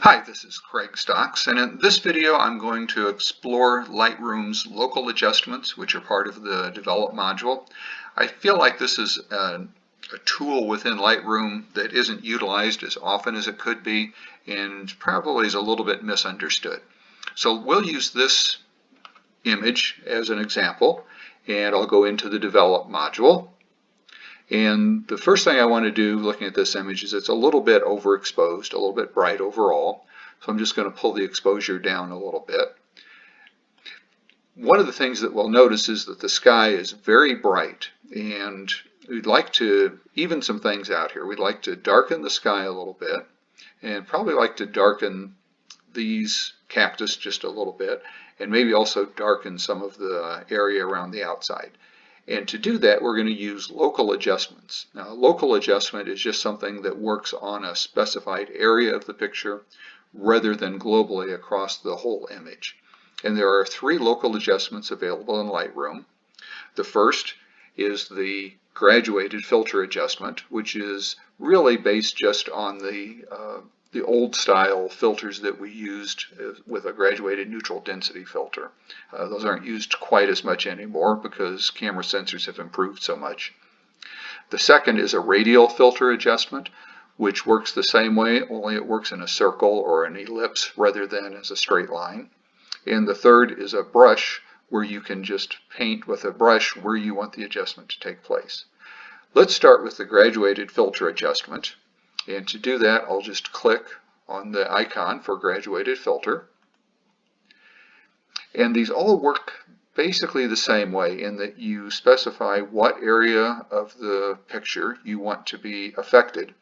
Hi, this is Craig Stocks, and in this video I'm going to explore Lightroom's local adjustments, which are part of the Develop module. I feel like this is a tool within Lightroom that isn't utilized as often as it could be, and probably is a little bit misunderstood. So we'll use this image as an example, and I'll go into the Develop module. And the first thing I want to do looking at this image is it's a little bit overexposed, a little bit bright overall. So I'm just going to pull the exposure down a little bit. One of the things that we'll notice is that the sky is very bright, and we'd like to even some things out here. We'd like to darken the sky a little bit, and probably like to darken these cactus just a little bit, and maybe also darken some of the area around the outside. And to do that, we're going to use local adjustments. Now, a local adjustment is just something that works on a specified area of the picture rather than globally across the whole image. And there are three local adjustments available in Lightroom. The first is the graduated filter adjustment, which is really based just on the old style filters that we used with a graduated neutral density filter. Those aren't used quite as much anymore because camera sensors have improved so much. The second is a radial filter adjustment, which works the same way, only it works in a circle or an ellipse rather than as a straight line. And the third is a brush, where you can just paint with a brush where you want the adjustment to take place. Let's start with the graduated filter adjustment. And to do that, I'll just click on the icon for graduated filter. And these all work basically the same way in that you specify what area of the picture you want to be affected.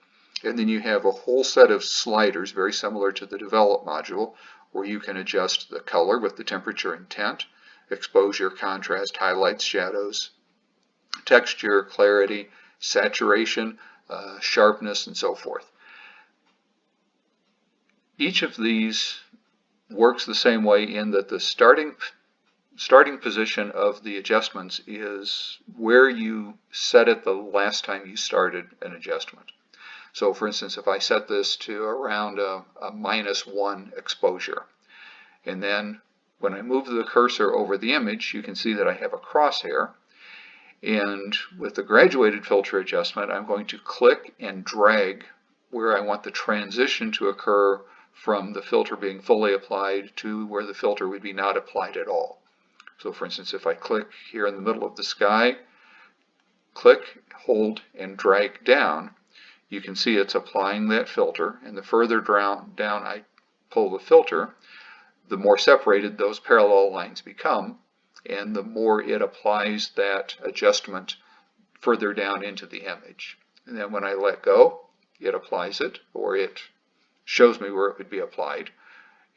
And then you have a whole set of sliders, very similar to the Develop module, where you can adjust the color with the temperature and tint, exposure, contrast, highlights, shadows, texture, clarity, saturation, sharpness, and so forth. Each of these works the same way in that the starting position of the adjustments is where you set it the last time you started an adjustment. So for instance, if I set this to around a -1 exposure, and then when I move the cursor over the image, you can see that I have a crosshair. And with the graduated filter adjustment, I'm going to click and drag where I want the transition to occur from the filter being fully applied to where the filter would be not applied at all. So for instance, if I click here in the middle of the sky, click, hold, and drag down, you can see it's applying that filter. And the further down I pull the filter, the more separated those parallel lines become, and the more it applies that adjustment further down into the image. And then when I let go, it applies it, or it shows me where it would be applied,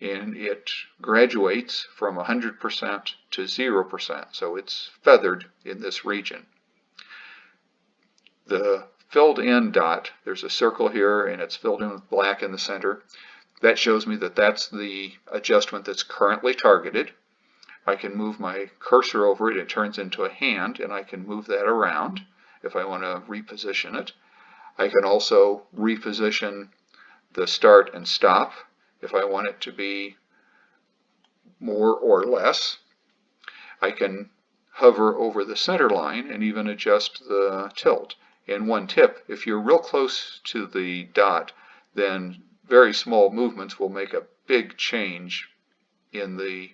and it graduates from 100% to 0%, so it's feathered in this region. The filled in dot, there's a circle here, and it's filled in with black in the center. That shows me that that's the adjustment that's currently targeted. I can move my cursor over it, it turns into a hand, and I can move that around if I want to reposition it. I can also reposition the start and stop if I want it to be more or less. I can hover over the center line and even adjust the tilt. And one tip, if you're real close to the dot, then very small movements will make a big change in the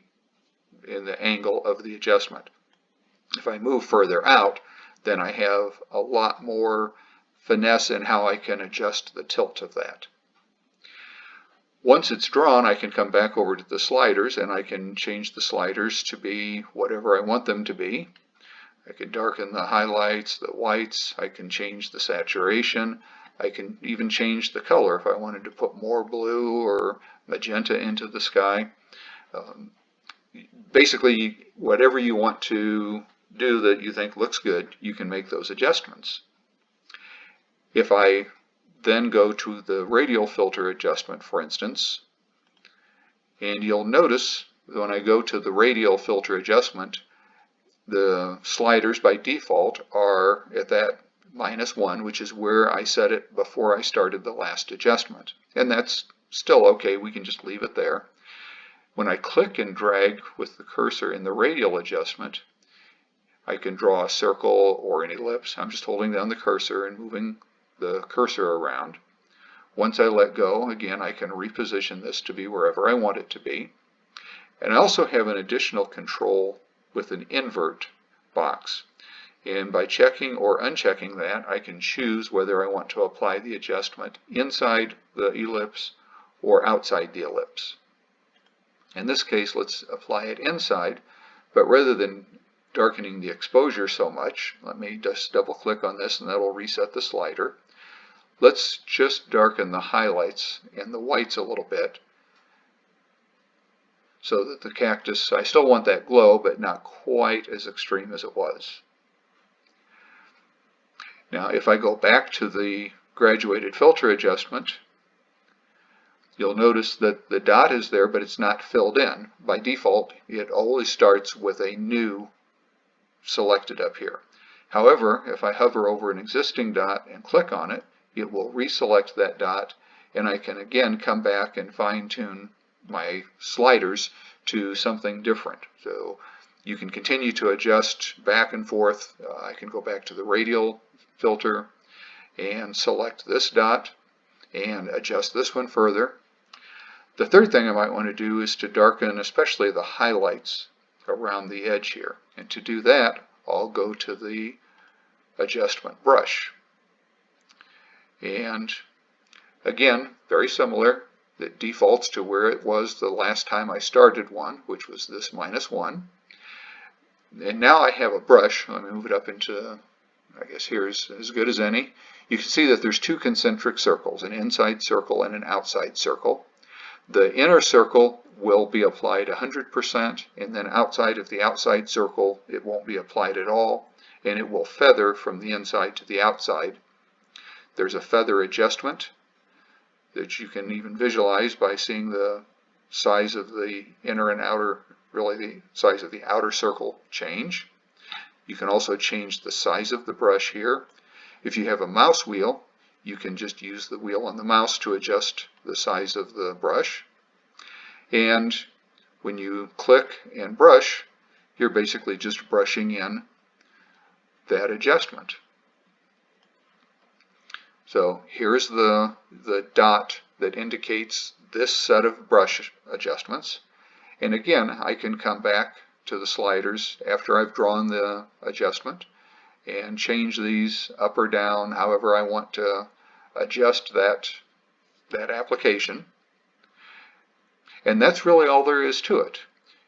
angle of the adjustment. If I move further out, then I have a lot more finesse in how I can adjust the tilt of that. Once it's drawn, I can come back over to the sliders, and I can change the sliders to be whatever I want them to be. I can darken the highlights, the whites, I can change the saturation, I can even change the color if I wanted to put more blue or magenta into the sky. Basically, whatever you want to do that you think looks good, you can make those adjustments. If I then go to the radial filter adjustment, for instance, and you'll notice when I go to the radial filter adjustment, the sliders by default are at that -1, which is where I set it before I started the last adjustment. And that's still okay, we can just leave it there. When I click and drag with the cursor in the radial adjustment, I can draw a circle or an ellipse. I'm just holding down the cursor and moving the cursor around. Once I let go, again, I can reposition this to be wherever I want it to be. And I also have an additional control with an invert box. And by checking or unchecking that, I can choose whether I want to apply the adjustment inside the ellipse or outside the ellipse. In this case, let's apply it inside, but rather than darkening the exposure so much, let me just double click on this and that'll reset the slider. Let's just darken the highlights and the whites a little bit so that the cactus, I still want that glow, but not quite as extreme as it was. Now, if I go back to the graduated filter adjustment, you'll notice that the dot is there, but it's not filled in. By default, it always starts with a new selected up here. However, if I hover over an existing dot and click on it, it will reselect that dot, and I can again come back and fine-tune my sliders to something different. So you can continue to adjust back and forth. I can go back to the radial filter and select this dot and adjust this one further. The third thing I might want to do is to darken especially the highlights around the edge here. And to do that, I'll go to the adjustment brush. And again, very similar. It defaults to where it was the last time I started one, which was this -1. And now I have a brush. Let me move it up into, I guess here's as good as any. You can see that there's two concentric circles, an inside circle and an outside circle. The inner circle will be applied 100%, and then outside of the outside circle, it won't be applied at all, and it will feather from the inside to the outside. There's a feather adjustment that you can even visualize by seeing the size of the inner and outer, really the size of the outer circle change. You can also change the size of the brush here. If you have a mouse wheel, you can just use the wheel on the mouse to adjust the size of the brush. And when you click and brush, you're basically just brushing in that adjustment. So here's the dot that indicates this set of brush adjustments. And again, I can come back to the sliders after I've drawn the adjustment and change these up or down however I want to adjust that application. And that's really all there is to it.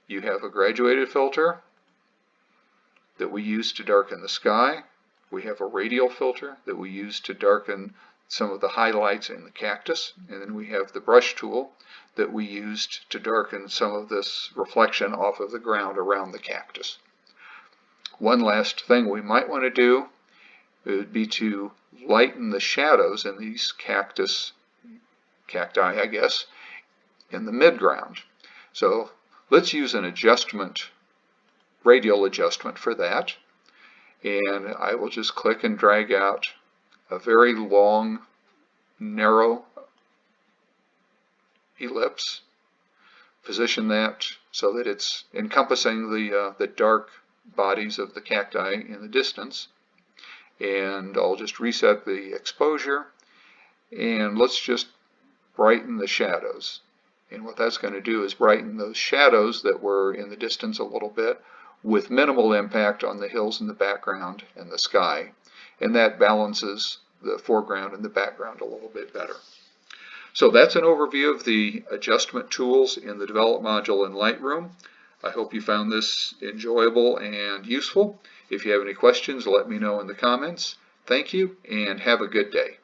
You have a graduated filter that we use to darken the sky. We have a radial filter that we use to darken some of the highlights in the cactus. And then we have the brush tool that we used to darken some of this reflection off of the ground around the cactus. One last thing we might want to do would be to lighten the shadows in these cacti, I guess, in the midground. So let's use an adjustment, radial adjustment for that. And I will just click and drag out a very long, narrow ellipse. Position that so that it's encompassing the dark bodies of the cacti in the distance. And I'll just reset the exposure, and let's just brighten the shadows. And what that's going to do is brighten those shadows that were in the distance a little bit with minimal impact on the hills in the background and the sky. And that balances the foreground and the background a little bit better. So that's an overview of the adjustment tools in the Develop module in Lightroom. I hope you found this enjoyable and useful. If you have any questions, let me know in the comments. Thank you, and have a good day.